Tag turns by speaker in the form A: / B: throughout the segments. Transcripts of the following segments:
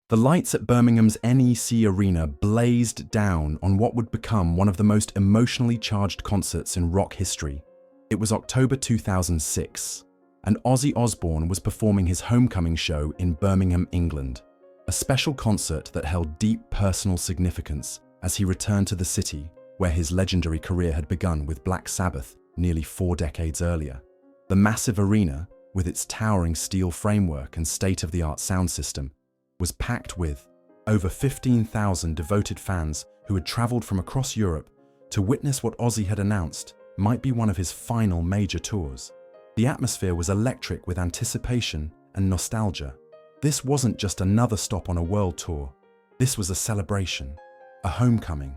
A: The lights at Birmingham's NEC Arena blazed down on what would become one of the most emotionally charged concerts in rock history. It was October 2006, and Ozzy Osbourne was performing his homecoming show in Birmingham, England, a special concert that held deep personal significance as he returned to the city where his legendary career had begun with Black Sabbath nearly 4 decades earlier. The massive arena, with its towering steel framework and state-of-the-art sound system, was packed with over 15,000 devoted fans who had travelled from across Europe to witness what Ozzy had announced might be one of his final major tours. The atmosphere was electric with anticipation and nostalgia. This wasn't just another stop on a world tour. This was a celebration, a homecoming,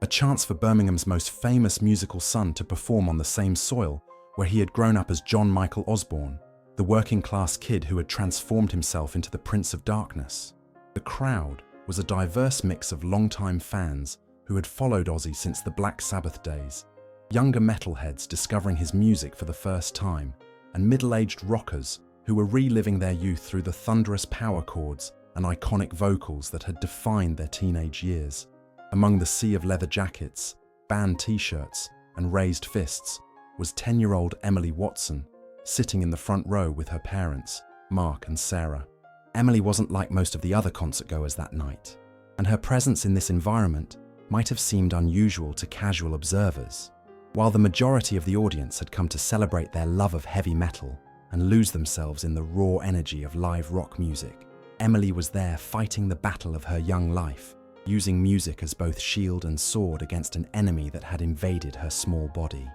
A: a chance for Birmingham's most famous musical son to perform on the same soil where he had grown up as John Michael Osborne, the working-class kid who had transformed himself into the Prince of Darkness. The crowd was a diverse mix of longtime fans who had followed Ozzy since the Black Sabbath days, younger metalheads discovering his music for the first time, and middle-aged rockers who were reliving their youth through the thunderous power chords and iconic vocals that had defined their teenage years. Among the sea of leather jackets, band t-shirts, and raised fists was 10-year-old Emily Watson, sitting in the front row with her parents, Mark and Sarah. Emily wasn't like most of the other concertgoers that night, and her presence in this environment might have seemed unusual to casual observers. While the majority of the audience had come to celebrate their love of heavy metal and lose themselves in the raw energy of live rock music, Emily was there fighting the battle of her young life, using music as both shield and sword against an enemy that had invaded her small body.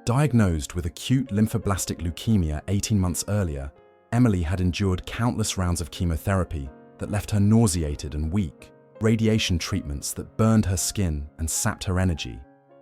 A: Diagnosed with acute lymphoblastic leukemia 18 months earlier, Emily had endured countless rounds of chemotherapy that left her nauseated and weak, radiation treatments that burned her skin and sapped her energy,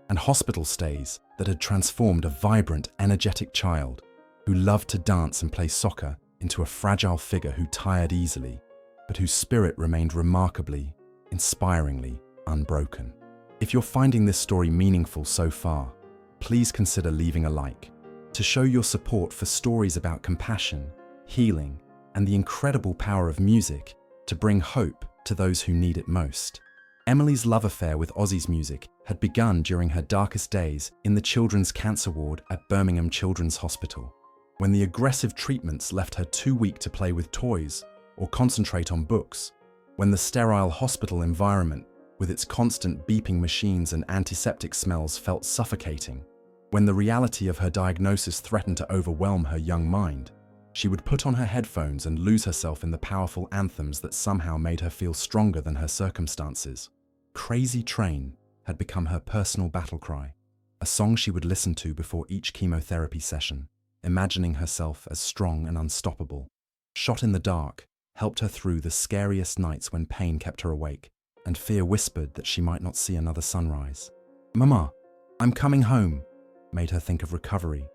A: and hospital stays that had transformed a vibrant, energetic child who loved to dance and play soccer into a fragile figure who tired easily, but whose spirit remained remarkably, inspiringly unbroken. If you're finding this story meaningful so far, please consider leaving a like to show your support for stories about compassion, healing, and the incredible power of music to bring hope to those who need it most. Emily's love affair with Ozzy's music had begun during her darkest days in the children's cancer ward at Birmingham Children's Hospital, when the aggressive treatments left her too weak to play with toys or concentrate on books, when the sterile hospital environment with its constant beeping machines and antiseptic smells felt suffocating. When the reality of her diagnosis threatened to overwhelm her young mind, she would put on her headphones and lose herself in the powerful anthems that somehow made her feel stronger than her circumstances. Crazy Train had become her personal battle cry, a song she would listen to before each chemotherapy session, imagining herself as strong and unstoppable. Shot in the Dark helped her through the scariest nights when pain kept her awake, and fear whispered that she might not see another sunrise. "Mama, I'm coming home," made her think of recovery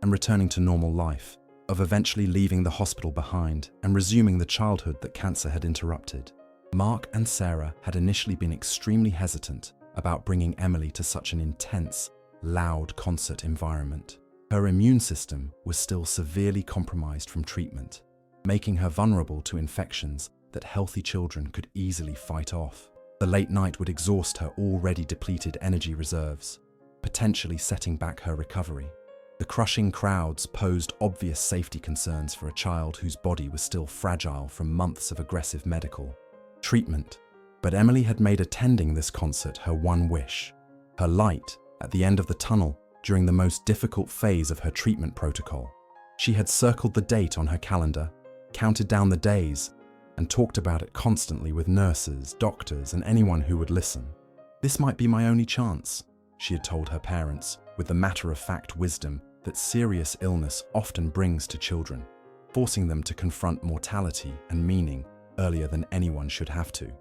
A: and returning to normal life, of eventually leaving the hospital behind and resuming the childhood that cancer had interrupted. Mark and Sarah had initially been extremely hesitant about bringing Emily to such an intense, loud concert environment. Her immune system was still severely compromised from treatment, making her vulnerable to infections that healthy children could easily fight off. The late night would exhaust her already depleted energy reserves, potentially setting back her recovery. The crushing crowds posed obvious safety concerns for a child whose body was still fragile from months of aggressive medical treatment. But Emily had made attending this concert her one wish, her light at the end of the tunnel during the most difficult phase of her treatment protocol. She had circled the date on her calendar, counted down the days, and talked about it constantly with nurses, doctors, and anyone who would listen. "This might be my only chance," she had told her parents, with the matter-of-fact wisdom that serious illness often brings to children, forcing them to confront mortality and meaning earlier than anyone should have to.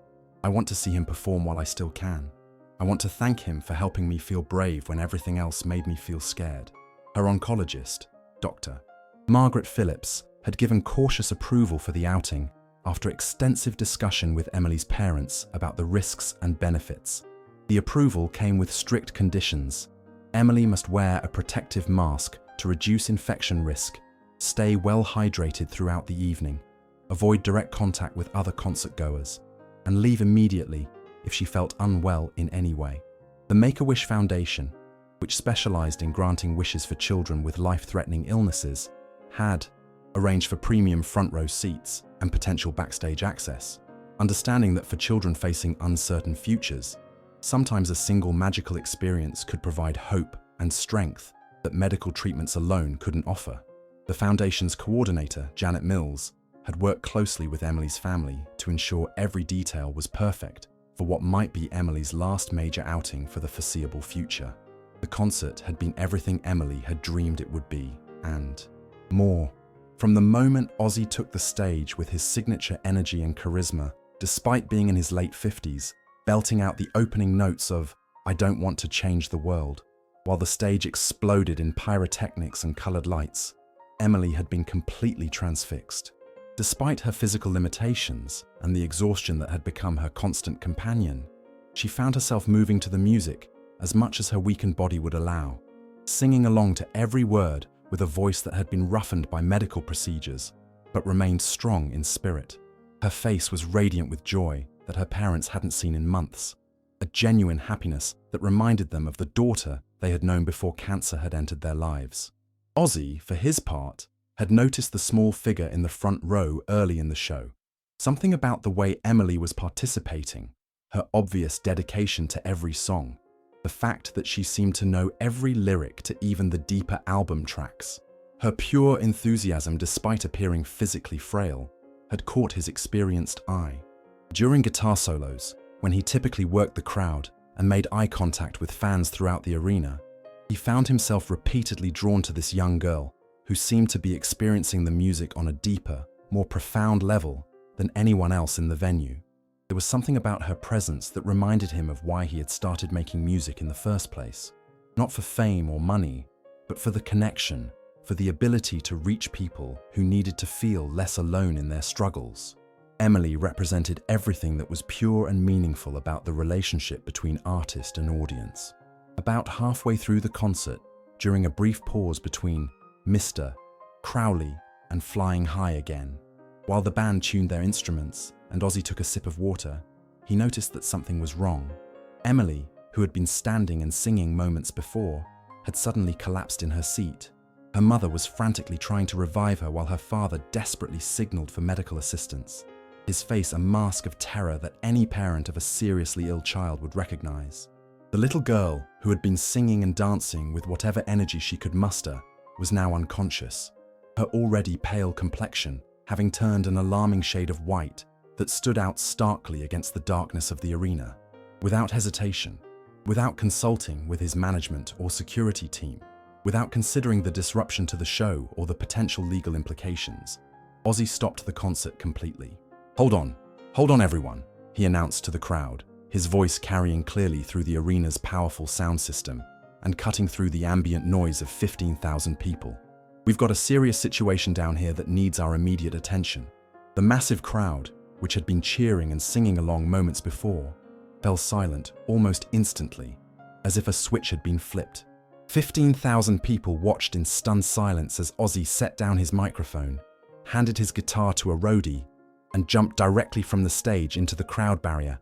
A: "I want to see him perform while I still can. I want to thank him for helping me feel brave when everything else made me feel scared." Her oncologist, Dr. Margaret Phillips, had given cautious approval for the outing after extensive discussion with Emily's parents about the risks and benefits. The approval came with strict conditions. Emily must wear a protective mask to reduce infection risk, stay well hydrated throughout the evening, avoid direct contact with other concertgoers, and leave immediately if she felt unwell in any way. The Make-A-Wish Foundation, which specialized in granting wishes for children with life-threatening illnesses, had arranged for premium front-row seats and potential backstage access, understanding that for children facing uncertain futures, sometimes a single magical experience could provide hope and strength that medical treatments alone couldn't offer. The foundation's coordinator, Janet Mills, had worked closely with Emily's family to ensure every detail was perfect for what might be Emily's last major outing for the foreseeable future. The concert had been everything Emily had dreamed it would be, and more. From the moment Ozzy took the stage with his signature energy and charisma, despite being in his late 50s, belting out the opening notes of "I Don't Want to Change the World," while the stage exploded in pyrotechnics and colored lights, Emily had been completely transfixed. Despite her physical limitations and the exhaustion that had become her constant companion, she found herself moving to the music as much as her weakened body would allow, singing along to every word with a voice that had been roughened by medical procedures, but remained strong in spirit. Her face was radiant with joy that her parents hadn't seen in months, a genuine happiness that reminded them of the daughter they had known before cancer had entered their lives. Ozzy, for his part, had noticed the small figure in the front row early in the show. Something about the way Emily was participating, her obvious dedication to every song, the fact that she seemed to know every lyric to even the deeper album tracks, her pure enthusiasm despite appearing physically frail, had caught his experienced eye. During guitar solos, when he typically worked the crowd and made eye contact with fans throughout the arena, he found himself repeatedly drawn to this young girl who seemed to be experiencing the music on a deeper, more profound level than anyone else in the venue. There was something about her presence that reminded him of why he had started making music in the first place. Not for fame or money, but for the connection, for the ability to reach people who needed to feel less alone in their struggles. Emily represented everything that was pure and meaningful about the relationship between artist and audience. About halfway through the concert, during a brief pause between Mr. Crowley and Flying High Again, while the band tuned their instruments and Ozzy took a sip of water, he noticed that something was wrong. Emily, who had been standing and singing moments before, had suddenly collapsed in her seat. Her mother was frantically trying to revive her while her father desperately signaled for medical assistance, his face a mask of terror that any parent of a seriously ill child would recognize. The little girl, who had been singing and dancing with whatever energy she could muster, was now unconscious, her already pale complexion having turned an alarming shade of white that stood out starkly against the darkness of the arena. Without hesitation, without consulting with his management or security team, without considering the disruption to the show or the potential legal implications, Ozzy stopped the concert completely. Hold on everyone," he announced to the crowd, his voice carrying clearly through the arena's powerful sound system and cutting through the ambient noise of 15,000 people. "We've got a serious situation down here that needs our immediate attention." The massive crowd, which had been cheering and singing along moments before, fell silent almost instantly, as if a switch had been flipped. 15,000 people watched in stunned silence as Ozzy set down his microphone, handed his guitar to a roadie, and jumped directly from the stage into the crowd barrier,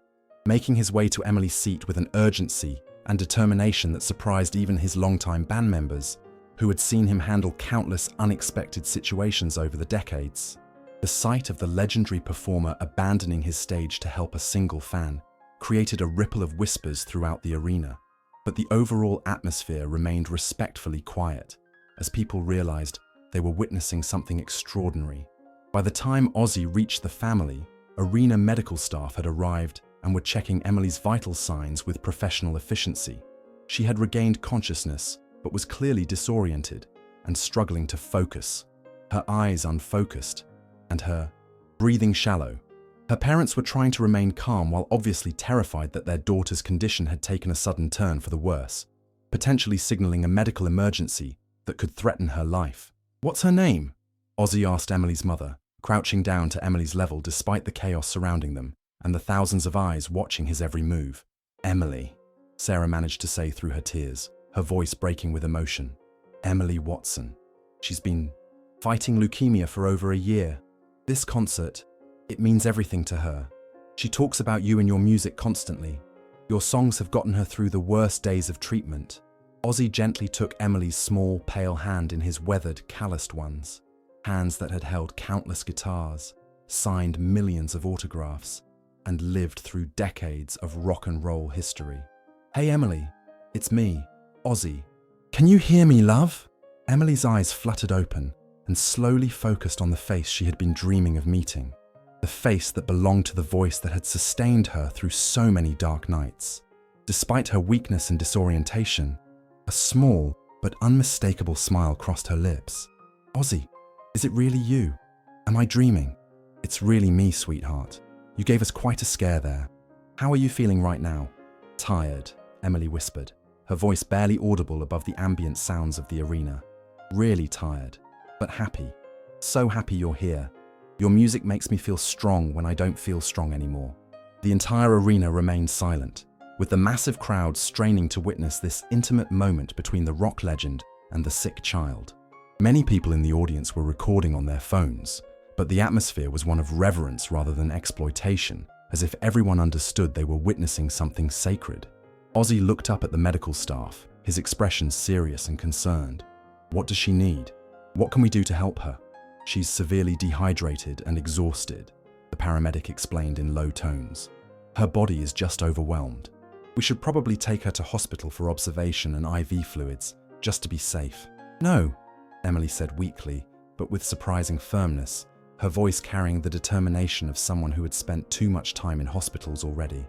A: making his way to Emily's seat with an urgency and determination that surprised even his longtime band members, who had seen him handle countless unexpected situations over the decades. The sight of the legendary performer abandoning his stage to help a single fan created a ripple of whispers throughout the arena, but the overall atmosphere remained respectfully quiet as people realized they were witnessing something extraordinary. By the time Ozzy reached the family, arena medical staff had arrived and were checking Emily's vital signs with professional efficiency. She had regained consciousness, but was clearly disoriented and struggling to focus, her eyes unfocused, and her breathing shallow. Her parents were trying to remain calm while obviously terrified that their daughter's condition had taken a sudden turn for the worse, potentially signaling a medical emergency that could threaten her life. "What's her name?" Ozzy asked Emily's mother, crouching down to Emily's level despite the chaos surrounding them and the thousands of eyes watching his every move. "Emily," Sarah managed to say through her tears, her voice breaking with emotion. "Emily Watson. She's been fighting leukemia for over a year. This concert, it means everything to her. She talks about you and your music constantly. Your songs have gotten her through the worst days of treatment. Ozzy gently took Emily's small, pale hand in his weathered, calloused ones. Hands that had held countless guitars, signed millions of autographs, and lived through decades of rock and roll history. "Hey Emily, it's me, Ozzy. Can you hear me, love?" Emily's eyes fluttered open and slowly focused on the face she had been dreaming of meeting. The face that belonged to the voice that had sustained her through so many dark nights. Despite her weakness and disorientation, a small but unmistakable smile crossed her lips. "Ozzy, is it really you? Am I dreaming?" "It's really me, sweetheart. You gave us quite a scare there. How are you feeling right now?" "Tired," Emily whispered, her voice barely audible above the ambient sounds of the arena. "Really tired, but happy. So happy you're here. Your music makes me feel strong when I don't feel strong anymore." The entire arena remained silent, with the massive crowd straining to witness this intimate moment between the rock legend and the sick child. Many people in the audience were recording on their phones, but the atmosphere was one of reverence rather than exploitation, as if everyone understood they were witnessing something sacred. Ozzy looked up at the medical staff, his expression serious and concerned. "What does she need? What can we do to help her?" "She's severely dehydrated and exhausted," the paramedic explained in low tones. "Her body is just overwhelmed. We should probably take her to hospital for observation and IV fluids, just to be safe." "No," Emily said weakly, but with surprising firmness, her voice carrying the determination of someone who had spent too much time in hospitals already.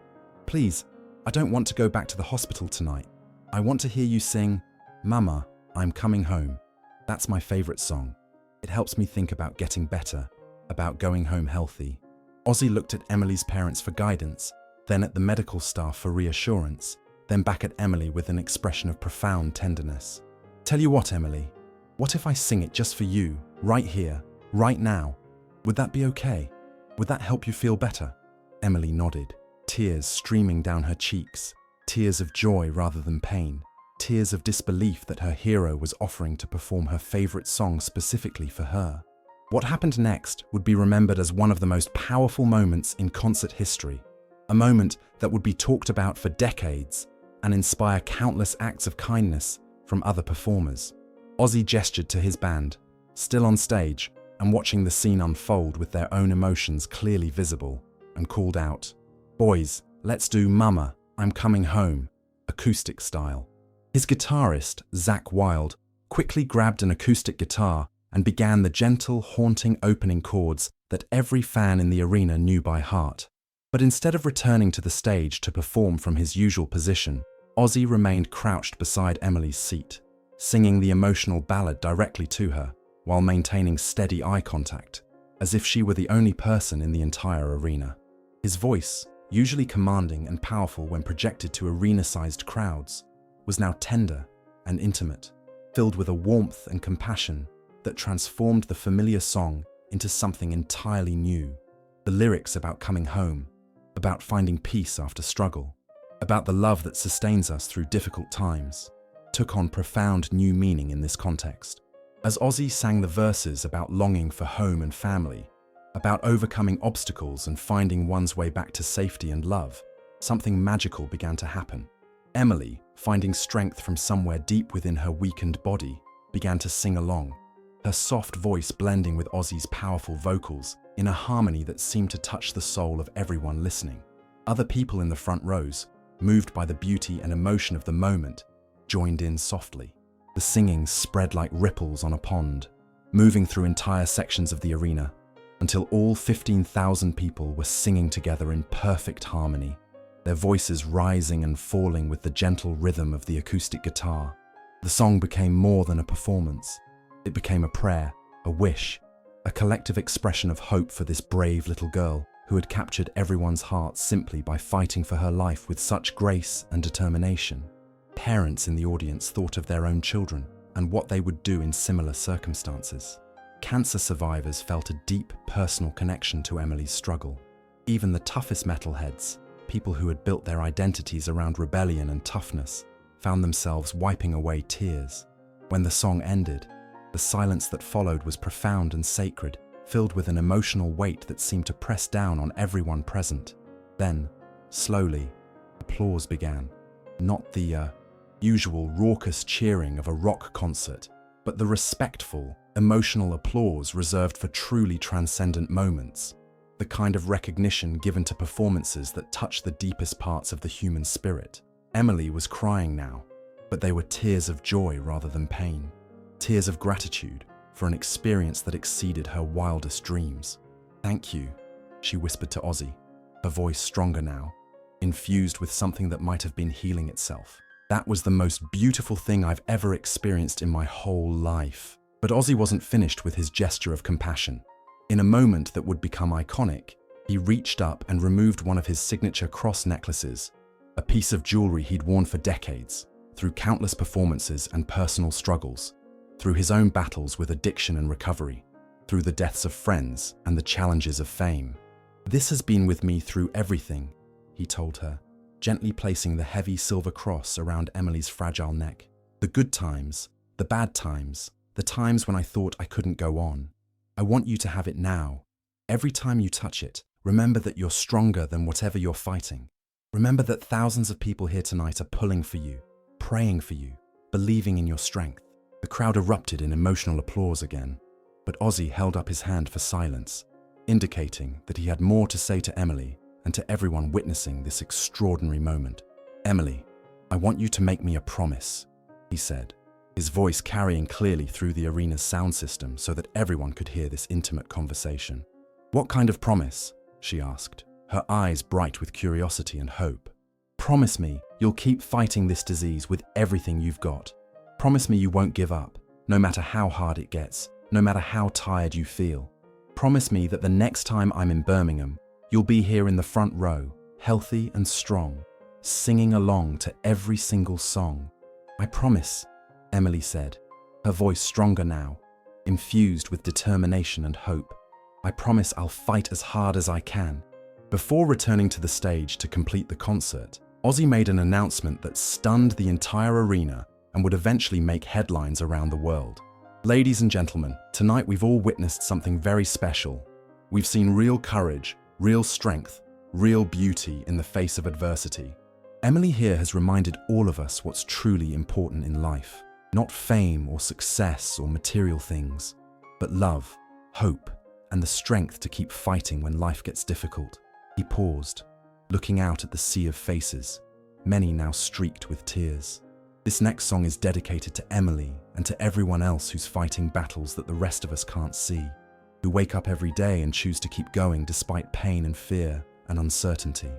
A: "Please, I don't want to go back to the hospital tonight. I want to hear you sing, 'Mama, I'm Coming Home.' That's my favorite song. It helps me think about getting better, about going home healthy." Ozzy looked at Emily's parents for guidance, then at the medical staff for reassurance, then back at Emily with an expression of profound tenderness. "Tell you what, Emily, what if I sing it just for you, right here, right now? Would that be okay? Would that help you feel better?" Emily nodded, tears streaming down her cheeks, tears of joy rather than pain, tears of disbelief that her hero was offering to perform her favorite song specifically for her. What happened next would be remembered as one of the most powerful moments in concert history, a moment that would be talked about for decades and inspire countless acts of kindness from other performers. Ozzy gestured to his band, still on stage and watching the scene unfold with their own emotions clearly visible, and called out, "Boys, let's do 'Mama, I'm Coming Home,' acoustic style." His guitarist, Zakk Wylde, quickly grabbed an acoustic guitar and began the gentle, haunting opening chords that every fan in the arena knew by heart. But instead of returning to the stage to perform from his usual position, Ozzy remained crouched beside Emily's seat, singing the emotional ballad directly to her, while maintaining steady eye contact, as if she were the only person in the entire arena. His voice, usually commanding and powerful when projected to arena-sized crowds, was now tender and intimate, filled with a warmth and compassion that transformed the familiar song into something entirely new. The lyrics about coming home, about finding peace after struggle, about the love that sustains us through difficult times, took on profound new meaning in this context. As Ozzy sang the verses about longing for home and family, about overcoming obstacles and finding one's way back to safety and love, something magical began to happen. Emily, finding strength from somewhere deep within her weakened body, began to sing along, her soft voice blending with Ozzy's powerful vocals in a harmony that seemed to touch the soul of everyone listening. Other people in the front rows, moved by the beauty and emotion of the moment, joined in softly. The singing spread like ripples on a pond, moving through entire sections of the arena, until all 15,000 people were singing together in perfect harmony, their voices rising and falling with the gentle rhythm of the acoustic guitar. The song became more than a performance. It became a prayer, a wish, a collective expression of hope for this brave little girl who had captured everyone's heart simply by fighting for her life with such grace and determination. Parents in the audience thought of their own children and what they would do in similar circumstances. Cancer survivors felt a deep personal connection to Emily's struggle. Even the toughest metalheads, people who had built their identities around rebellion and toughness, found themselves wiping away tears. When the song ended, the silence that followed was profound and sacred, filled with an emotional weight that seemed to press down on everyone present. Then, slowly, applause began. Not the usual raucous cheering of a rock concert, but the respectful, emotional applause reserved for truly transcendent moments. The kind of recognition given to performances that touch the deepest parts of the human spirit. Emily was crying now, but they were tears of joy rather than pain. Tears of gratitude for an experience that exceeded her wildest dreams. "Thank you," she whispered to Ozzy, her voice stronger now, infused with something that might have been healing itself. "That was the most beautiful thing I've ever experienced in my whole life." But Ozzy wasn't finished with his gesture of compassion. In a moment that would become iconic, he reached up and removed one of his signature cross necklaces, a piece of jewelry he'd worn for decades, through countless performances and personal struggles, through his own battles with addiction and recovery, through the deaths of friends and the challenges of fame. "This has been with me through everything," he told her, gently placing the heavy silver cross around Emily's fragile neck. "The good times, the bad times, the times when I thought I couldn't go on. I want you to have it now. Every time you touch it, remember that you're stronger than whatever you're fighting. Remember that thousands of people here tonight are pulling for you, praying for you, believing in your strength." The crowd erupted in emotional applause again, but Ozzy held up his hand for silence, indicating that he had more to say to Emily and to everyone witnessing this extraordinary moment. "Emily, I want you to make me a promise," he said, his voice carrying clearly through the arena's sound system so that everyone could hear this intimate conversation. "What kind of promise?" she asked, her eyes bright with curiosity and hope. "Promise me you'll keep fighting this disease with everything you've got. Promise me you won't give up, no matter how hard it gets, no matter how tired you feel. Promise me that the next time I'm in Birmingham, you'll be here in the front row, healthy and strong, singing along to every single song." "I promise," Emily said, her voice stronger now, infused with determination and hope. "I promise I'll fight as hard as I can." Before returning to the stage to complete the concert, Ozzy made an announcement that stunned the entire arena and would eventually make headlines around the world. "Ladies and gentlemen, tonight we've all witnessed something very special. We've seen real courage, real strength, real beauty in the face of adversity. Emily here has reminded all of us what's truly important in life. Not fame or success or material things, but love, hope, and the strength to keep fighting when life gets difficult." He paused, looking out at the sea of faces, many now streaked with tears. "This next song is dedicated to Emily and to everyone else who's fighting battles that the rest of us can't see, who wake up every day and choose to keep going despite pain and fear and uncertainty.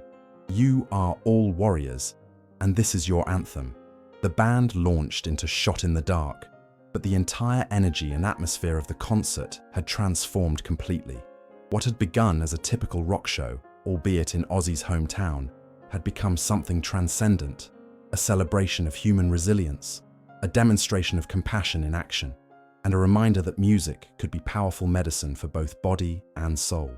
A: You are all warriors, and this is your anthem." The band launched into Shot in the Dark, but the entire energy and atmosphere of the concert had transformed completely. What had begun as a typical rock show, albeit in Ozzy's hometown, had become something transcendent, a celebration of human resilience, a demonstration of compassion in action, and a reminder that music could be powerful medicine for both body and soul.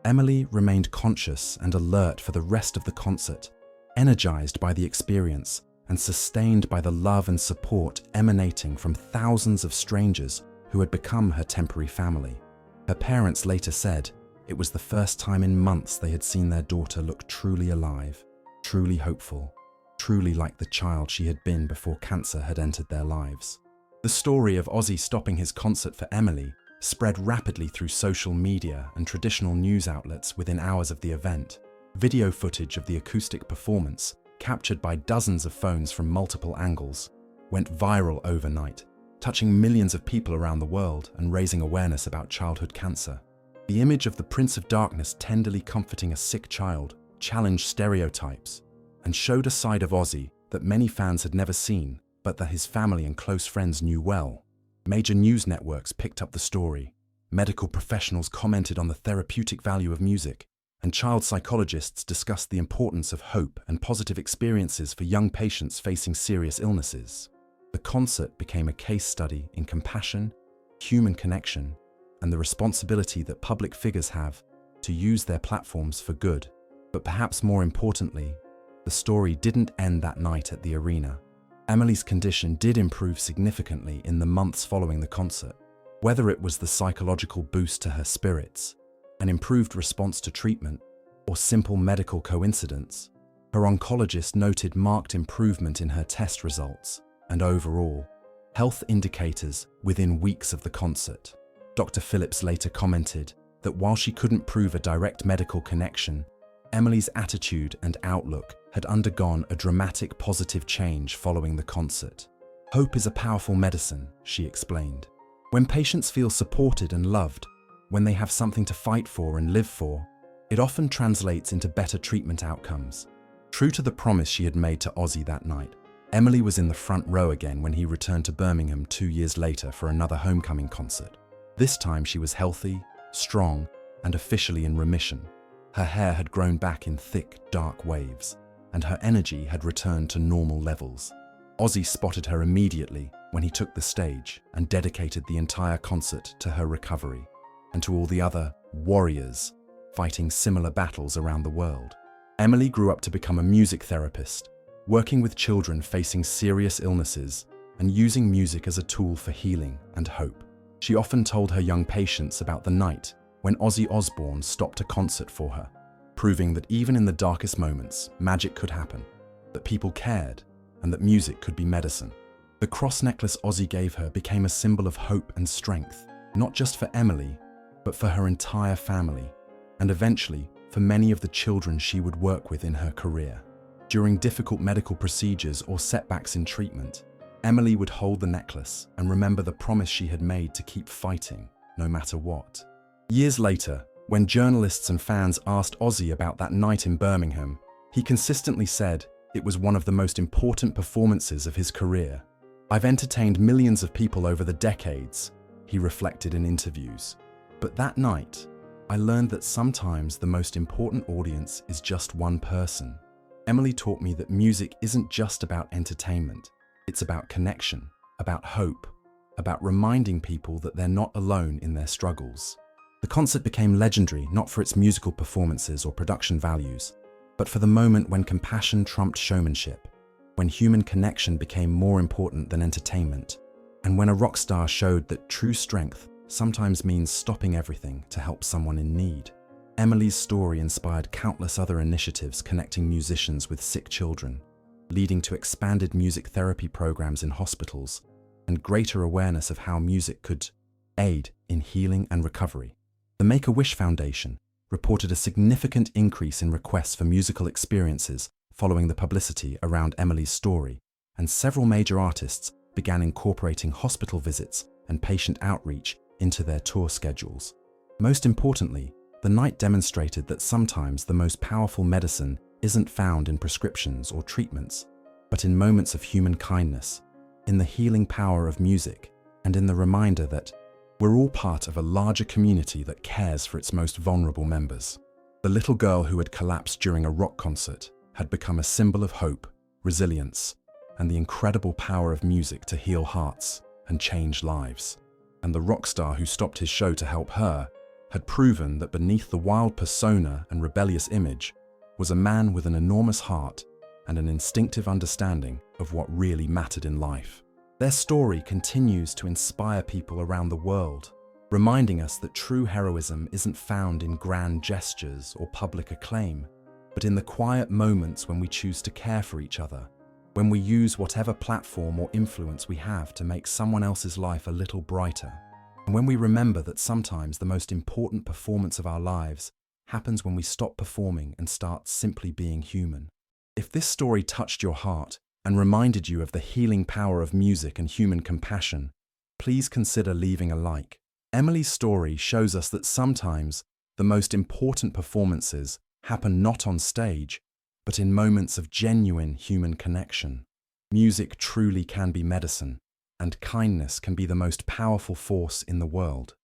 A: Emily remained conscious and alert for the rest of the concert, energized by the experience and sustained by the love and support emanating from thousands of strangers who had become her temporary family. Her parents later said it was the first time in months they had seen their daughter look truly alive, truly hopeful, truly like the child she had been before cancer had entered their lives. The story of Ozzy stopping his concert for Emily spread rapidly through social media and traditional news outlets within hours of the event. Video footage of the acoustic performance, captured by dozens of phones from multiple angles, went viral overnight, touching millions of people around the world and raising awareness about childhood cancer. The image of the Prince of Darkness tenderly comforting a sick child challenged stereotypes and showed a side of Ozzy that many fans had never seen, but that his family and close friends knew well. Major news networks picked up the story, medical professionals commented on the therapeutic value of music, and child psychologists discussed the importance of hope and positive experiences for young patients facing serious illnesses. The concert became a case study in compassion, human connection, and the responsibility that public figures have to use their platforms for good. But perhaps more importantly, the story didn't end that night at the arena. Emily's condition did improve significantly in the months following the concert. Whether it was the psychological boost to her spirits, an improved response to treatment, or simple medical coincidence. Her oncologist noted marked improvement in her test results and overall health indicators within weeks of the concert. Dr. Phillips later commented that while she couldn't prove a direct medical connection, Emily's attitude and outlook had undergone a dramatic positive change following the concert. "Hope is a powerful medicine," she explained. "When patients feel supported and loved, when they have something to fight for and live for, it often translates into better treatment outcomes." True to the promise she had made to Ozzy that night, Emily was in the front row again when he returned to Birmingham 2 years later for another homecoming concert. This time she was healthy, strong, and officially in remission. Her hair had grown back in thick, dark waves, and her energy had returned to normal levels. Ozzy spotted her immediately when he took the stage and dedicated the entire concert to her recovery and to all the other warriors fighting similar battles around the world. Emily grew up to become a music therapist, working with children facing serious illnesses and using music as a tool for healing and hope. She often told her young patients about the night when Ozzy Osbourne stopped a concert for her, proving that even in the darkest moments, magic could happen, that people cared, and that music could be medicine. The cross necklace Ozzy gave her became a symbol of hope and strength, not just for Emily, but for her entire family, and eventually for many of the children she would work with in her career. During difficult medical procedures or setbacks in treatment, Emily would hold the necklace and remember the promise she had made to keep fighting, no matter what. Years later, when journalists and fans asked Ozzy about that night in Birmingham, he consistently said it was one of the most important performances of his career. "I've entertained millions of people over the decades," he reflected in interviews. "But that night, I learned that sometimes the most important audience is just one person. Emily taught me that music isn't just about entertainment. It's about connection, about hope, about reminding people that they're not alone in their struggles." The concert became legendary not for its musical performances or production values, but for the moment when compassion trumped showmanship, when human connection became more important than entertainment, and when a rock star showed that true strength sometimes means stopping everything to help someone in need. Emily's story inspired countless other initiatives connecting musicians with sick children, leading to expanded music therapy programs in hospitals and greater awareness of how music could aid in healing and recovery. The Make-A-Wish Foundation reported a significant increase in requests for musical experiences following the publicity around Emily's story, and several major artists began incorporating hospital visits and patient outreach into their tour schedules. Most importantly, the night demonstrated that sometimes the most powerful medicine isn't found in prescriptions or treatments, but in moments of human kindness, in the healing power of music, and in the reminder that we're all part of a larger community that cares for its most vulnerable members. The little girl who had collapsed during a rock concert had become a symbol of hope, resilience, and the incredible power of music to heal hearts and change lives. And the rock star who stopped his show to help her had proven that beneath the wild persona and rebellious image was a man with an enormous heart and an instinctive understanding of what really mattered in life. Their story continues to inspire people around the world, reminding us that true heroism isn't found in grand gestures or public acclaim, but in the quiet moments when we choose to care for each other, when we use whatever platform or influence we have to make someone else's life a little brighter, and when we remember that sometimes the most important performance of our lives happens when we stop performing and start simply being human. If this story touched your heart and reminded you of the healing power of music and human compassion, please consider leaving a like. Emily's story shows us that sometimes the most important performances happen not on stage, but in moments of genuine human connection. Music truly can be medicine, and kindness can be the most powerful force in the world.